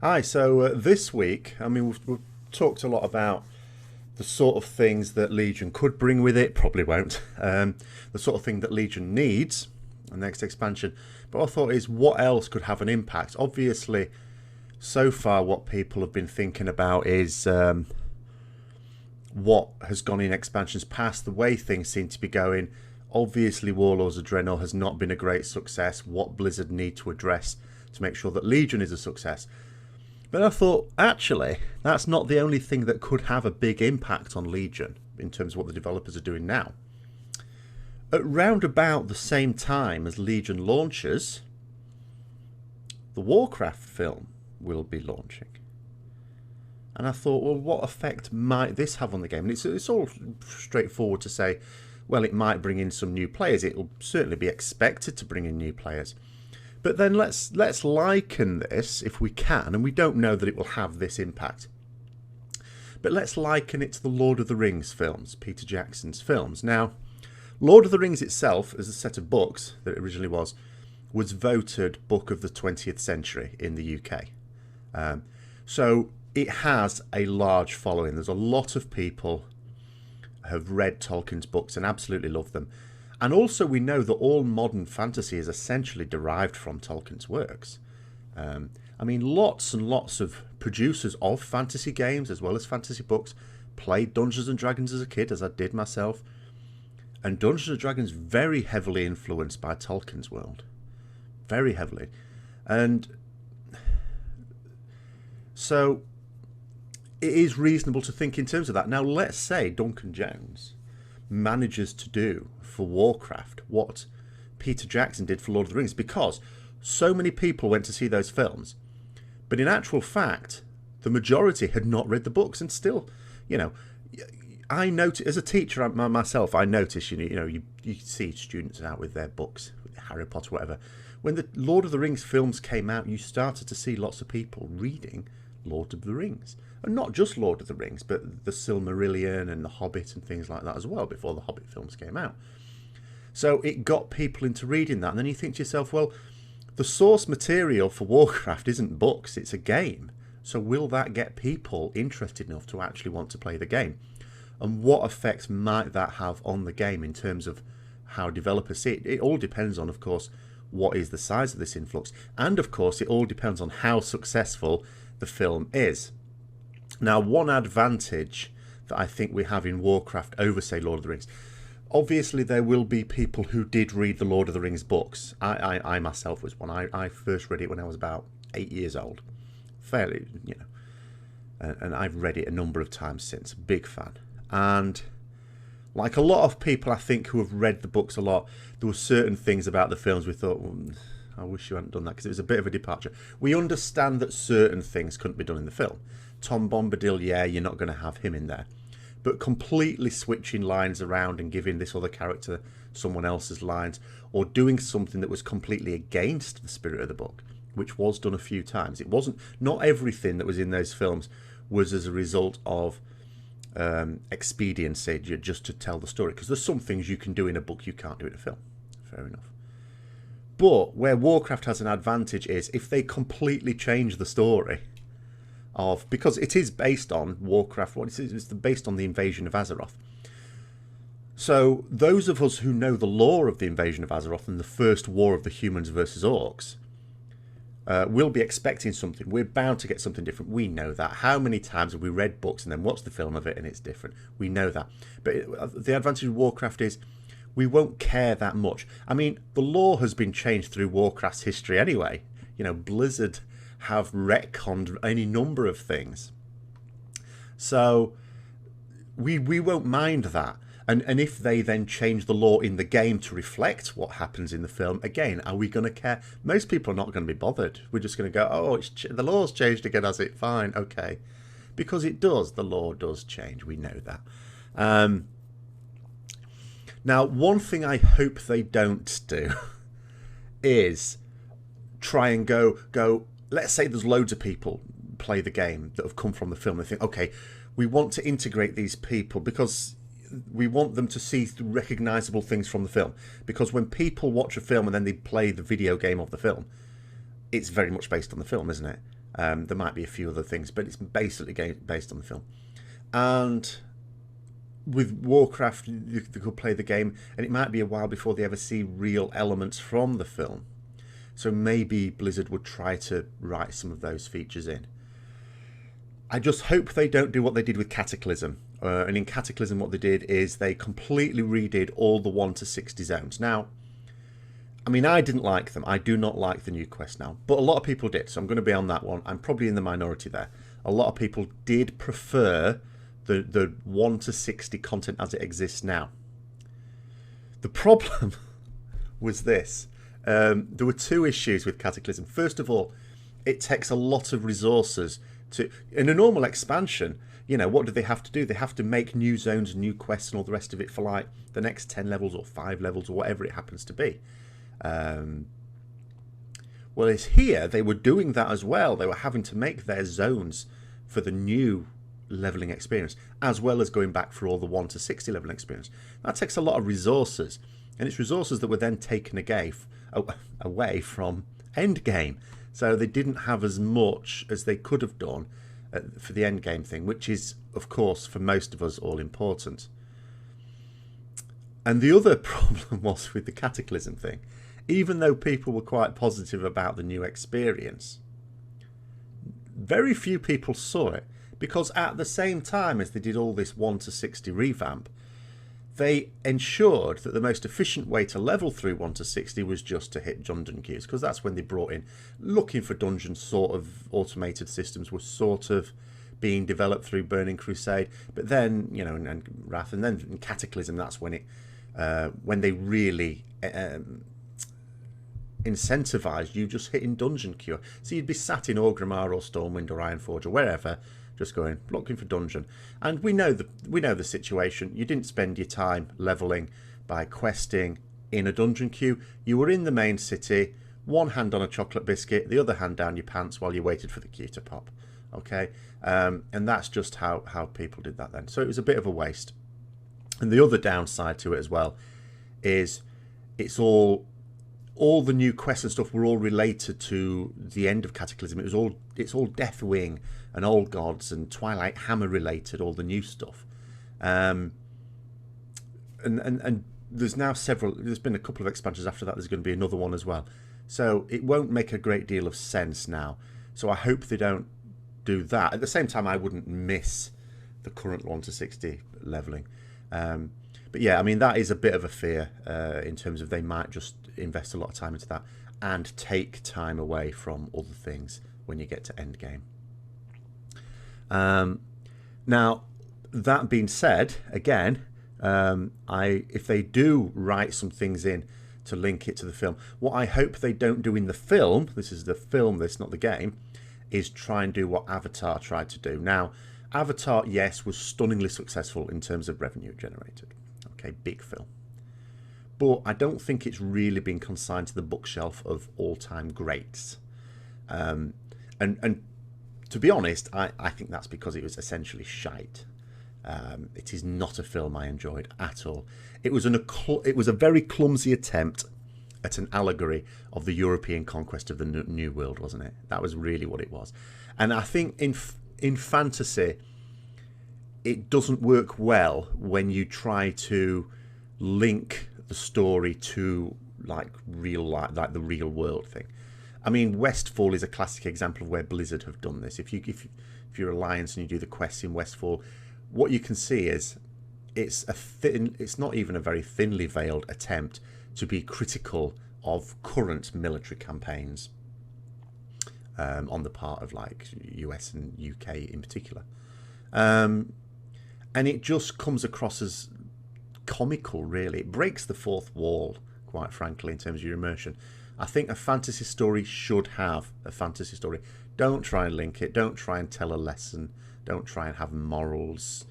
Hi, so this week, we've talked a lot about the sort of things that Legion could bring with it, probably won't, the sort of thing that Legion needs, the next expansion. But I thought is what else could have an impact? Obviously, so far what people have been thinking about is what has gone in expansions past, the way things seem to be going. Obviously, Warlords of Draenor has not been a great success. What Blizzard need to address to make sure that Legion is a success. But I thought, actually, that's not the only thing that could have a big impact on Legion in terms of what the developers are doing now. At round about the same time as Legion launches, the Warcraft film will be launching. And I thought, well, what effect might this have on the game? And it's all straightforward to say, well, it might bring in some new players. It will certainly be expected to bring in new players. But then let's liken this, if we can, and we don't know that it will have this impact. But let's liken it to the Lord of the Rings films, Peter Jackson's films. Now, Lord of the Rings itself, as a set of books that it originally was voted Book of the 20th Century in the UK. So it has a large following. There's a lot of people have read Tolkien's books and absolutely love them. And also we know that all modern fantasy is essentially derived from Tolkien's works. Lots and lots of producers of fantasy games as well as fantasy books played Dungeons and Dragons as a kid, as I did myself. And Dungeons and Dragons very heavily influenced by Tolkien's world. Very heavily. And so it is reasonable to think in terms of that. Now, let's say Duncan Jones manages to do for Warcraft what Peter Jackson did for Lord of the Rings, because so many people went to see those films, but in actual fact the majority had not read the books. And still, I notice as a teacher myself, I notice you see students out with their books, Harry Potter, whatever. When the Lord of the Rings films came out, you started to see lots of people reading Lord of the Rings. And not just Lord of the Rings, but the Silmarillion and the Hobbit and things like that as well, before the Hobbit films came out. So it got people into reading that. And then you think to yourself, well, the source material for Warcraft isn't books, it's a game. So will that get people interested enough to actually want to play the game? And what effects might that have on the game in terms of how developers see it? It all depends on, of course, what is the size of this influx. And, of course, it all depends on how successful the film is. Now, one advantage that I think we have in Warcraft over, say, Lord of the Rings, obviously there will be people who did read the Lord of the Rings books. I myself was one. I first read it when I was about 8 years old. Fairly, and I've read it a number of times since. Big fan. And like a lot of people, I think, who have read the books a lot, there were certain things about the films we thought, well, I wish you hadn't done that, because it was a bit of a departure. We understand that certain things couldn't be done in the film. Tom Bombadil, yeah, you're not going to have him in there. But completely switching lines around and giving this other character someone else's lines, or doing something that was completely against the spirit of the book, which was done a few times. It wasn't, not everything that was in those films was as a result of expediency, just to tell the story. Because there's some things you can do in a book you can't do in a film. Fair enough. But where Warcraft has an advantage is if they completely change the story of, because it is based on Warcraft, it's based on the invasion of Azeroth. So those of us who know the lore of the invasion of Azeroth and the first war of the humans versus orcs will be expecting something. We're bound to get something different. We know that. How many times have we read books and then watched the film of it and it's different? We know that. But the advantage of Warcraft is we won't care that much. I mean, the lore has been changed through Warcraft's history anyway. Blizzard have retconned any number of things. So we won't mind that. And if they then change the lore in the game to reflect what happens in the film, again, are we going to care? Most people are not going to be bothered. We're just going to go, oh, the lore's changed again, has it? Fine, okay. Because it does. The lore does change. We know that. Now, one thing I hope they don't do is try and go. Let's say there's loads of people play the game that have come from the film. They think, okay, we want to integrate these people because we want them to see recognisable things from the film. Because when people watch a film and then they play the video game of the film, it's very much based on the film, isn't it? There might be a few other things, but it's basically based on the film. And with Warcraft, you could play the game, and it might be a while before they ever see real elements from the film. So maybe Blizzard would try to write some of those features in. I just hope they don't do what they did with Cataclysm. And in Cataclysm, what they did is they completely redid all the 1 to 60 zones. Now, I mean, I didn't like them. I do not like the new quest now, but a lot of people did. So I'm going to be on that one. I'm probably in the minority there. A lot of people did prefer the 1 to 60 content as it exists now. The problem was this. There were two issues with Cataclysm. First of all, it takes a lot of resources to... In a normal expansion, you know, what do they have to do? They have to make new zones, new quests and all the rest of it for like the next 10 levels or 5 levels or whatever it happens to be. Well, it's here they were doing that as well. They were having to make their zones for the new leveling experience, as well as going back for all the 1 to 60 leveling experience. That takes a lot of resources, and it's resources that were then taken away from endgame. So they didn't have as much as they could have done for the endgame thing, which is, of course, for most of us all important. And the other problem was with the Cataclysm thing. Even though people were quite positive about the new experience, very few people saw it, because at the same time as they did all this 1 to 60 revamp, they ensured that the most efficient way to level through 1 to 60 was just to hit dungeon queues, because that's when they brought in looking for dungeons. Sort of automated systems were sort of being developed through Burning Crusade, but then, you know, and Wrath, and then in Cataclysm, that's when it when they really incentivized you just hitting dungeon queue. So you'd be sat in Orgrimmar or Stormwind or Ironforge or wherever, just going looking for dungeon. And we know the situation. You didn't spend your time leveling by questing in a dungeon queue. You were in the main city, one hand on a chocolate biscuit, the other hand down your pants while you waited for the queue to pop. Okay, and that's just how people did that then. So it was a bit of a waste. And the other downside to it as well is it's all the new quests and stuff were all related to the end of Cataclysm. It's all Deathwing and Old Gods and Twilight Hammer related, all the new stuff. And there's now there's been a couple of expansions after that. There's going to be another one as well. So it won't make a great deal of sense now. So I hope they don't do that. At the same time, I wouldn't miss the current 1 to 60 leveling. But yeah, I mean, that is a bit of a fear in terms of they might just invest a lot of time into that and take time away from other things when you get to endgame. Now, that being said, again, if they do write some things in to link it to the film, what I hope they don't do in the film, this is the film, this not the game, is try and do what Avatar tried to do. Now, Avatar, yes, was stunningly successful in terms of revenue generated. Okay, big film. But I don't think it's really been consigned to the bookshelf of all-time greats. And to be honest, I think that's because it was essentially shite. It is not a film I enjoyed at all. It was a very clumsy attempt at an allegory of the European conquest of the New World, wasn't it? That was really what it was. And I think in fantasy, it doesn't work well when you try to link the story to like real life, like the real world thing. I mean, Westfall is a classic example of where Blizzard have done this. If you're Alliance and you do the quests in Westfall, what you can see is it's not even a very thinly veiled attempt to be critical of current military campaigns on the part of like US and UK in particular. And it just comes across as comical, really. It breaks the fourth wall, quite frankly, in terms of your immersion. I think a fantasy story should have a fantasy story. Don't try and link it. Don't try and tell a lesson. Don't try and have morals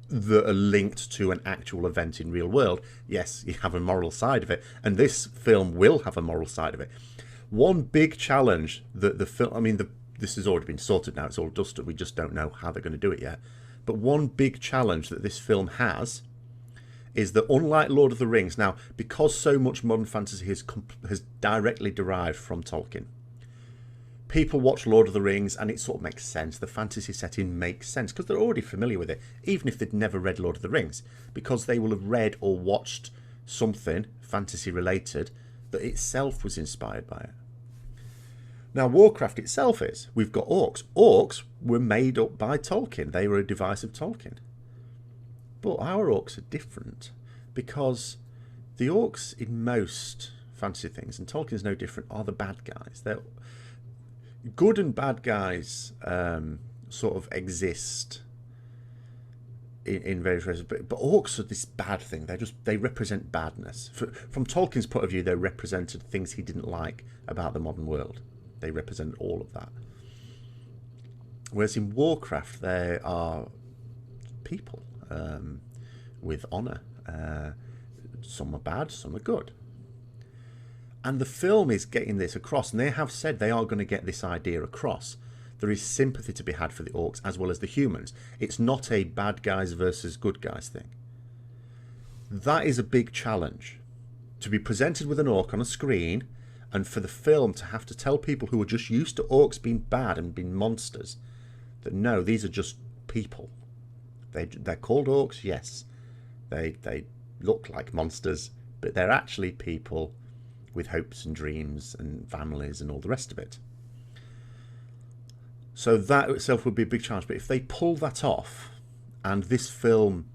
that are linked to an actual event in real world. Yes, you have a moral side of it, and this film will have a moral side of it. One big challenge that the film, I mean, this has already been sorted now. It's all dusted. We just don't know how they're going to do it yet. But one big challenge that this film has is that, unlike Lord of the Rings, now, because so much modern fantasy has directly derived from Tolkien, people watch Lord of the Rings and it sort of makes sense. The fantasy setting makes sense because they're already familiar with it, even if they'd never read Lord of the Rings, because they will have read or watched something fantasy related that itself was inspired by it. Now, Warcraft itself is. We've got orcs. Orcs were made up by Tolkien. They were a device of Tolkien. But our orcs are different because the orcs in most fantasy things, and Tolkien's no different, are the bad guys. They're good and bad guys sort of exist in various ways, but orcs are this bad thing. They represent badness. From Tolkien's point of view, they represented things he didn't like about the modern world. They represent all of that. Whereas in Warcraft, they are people with honour. Some are bad, some are good. And the film is getting this across, and they have said they are going to get this idea across. There is sympathy to be had for the orcs as well as the humans. It's not a bad guys versus good guys thing. That is a big challenge. To be presented with an orc on a screen, and for the film to have to tell people who are just used to orcs being bad and being monsters that no, these are just people. They're called orcs, yes. They look like monsters, but they're actually people with hopes and dreams and families and all the rest of it. So that itself would be a big challenge. But if they pull that off, and this film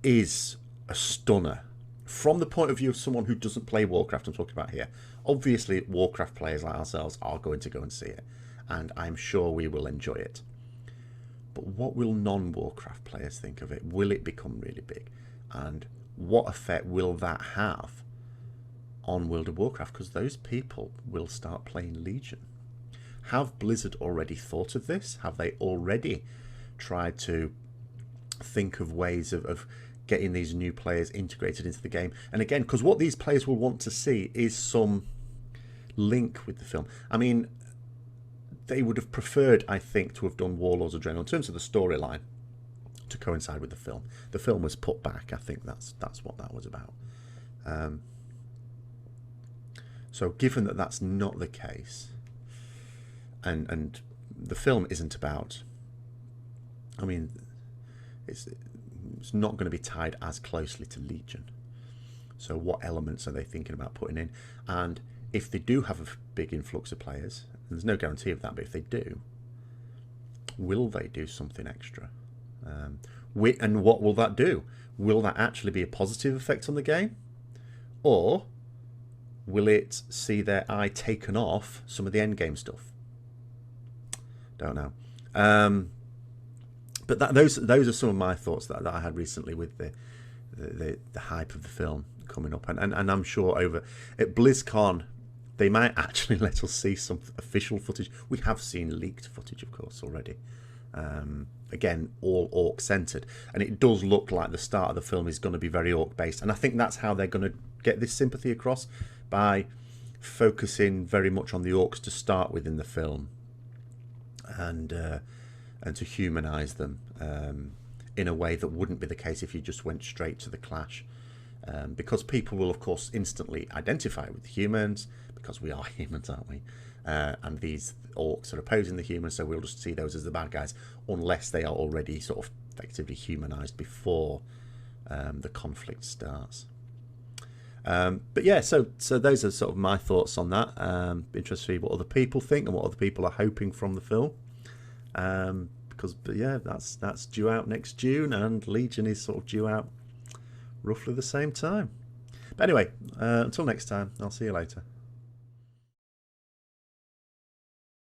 is a stunner, from the point of view of someone who doesn't play Warcraft, I'm talking about here, obviously Warcraft players like ourselves are going to go and see it, and I'm sure we will enjoy it. But what will non-Warcraft players think of it? Will it become really big? And what effect will that have on World of Warcraft? Because those people will start playing Legion. Have Blizzard already thought of this? Have they already tried to think of ways of getting these new players integrated into the game? And again, because what these players will want to see is some link with the film. I mean, they would have preferred, I think, to have done Warlords of Draenor in terms of the storyline to coincide with the film. The film was put back. I think that's what that was about. So given that that's not the case, and the film isn't about, I mean, it's not going to be tied as closely to Legion. So what elements are they thinking about putting in? And if they do have a big influx of players, and there's no guarantee of that, but if they do, will they do something extra? And what will that do? Will that actually be a positive effect on the game? Or will it see their eye taken off some of the endgame stuff? Don't know. But those are some of my thoughts that I had recently with the hype of the film coming up, and I'm sure over at BlizzCon they might actually let us see some official footage. We have seen leaked footage, of course, already. Again, all orc centered, and it does look like the start of the film is going to be very orc based, and I think that's how they're going to get this sympathy across, by focusing very much on the orcs to start with in the film, and to humanize them in a way that wouldn't be the case if you just went straight to the clash, because people will of course instantly identify with the humans, because we are humans, aren't we? And these orcs are opposing the humans, so we'll just see those as the bad guys, unless they are already sort of effectively humanized before the conflict starts. But yeah, so those are sort of my thoughts on that. Interested to see what other people think and what other people are hoping from the film. But yeah, that's due out next June, and Legion is sort of due out roughly the same time. But anyway, until next time, I'll see you later.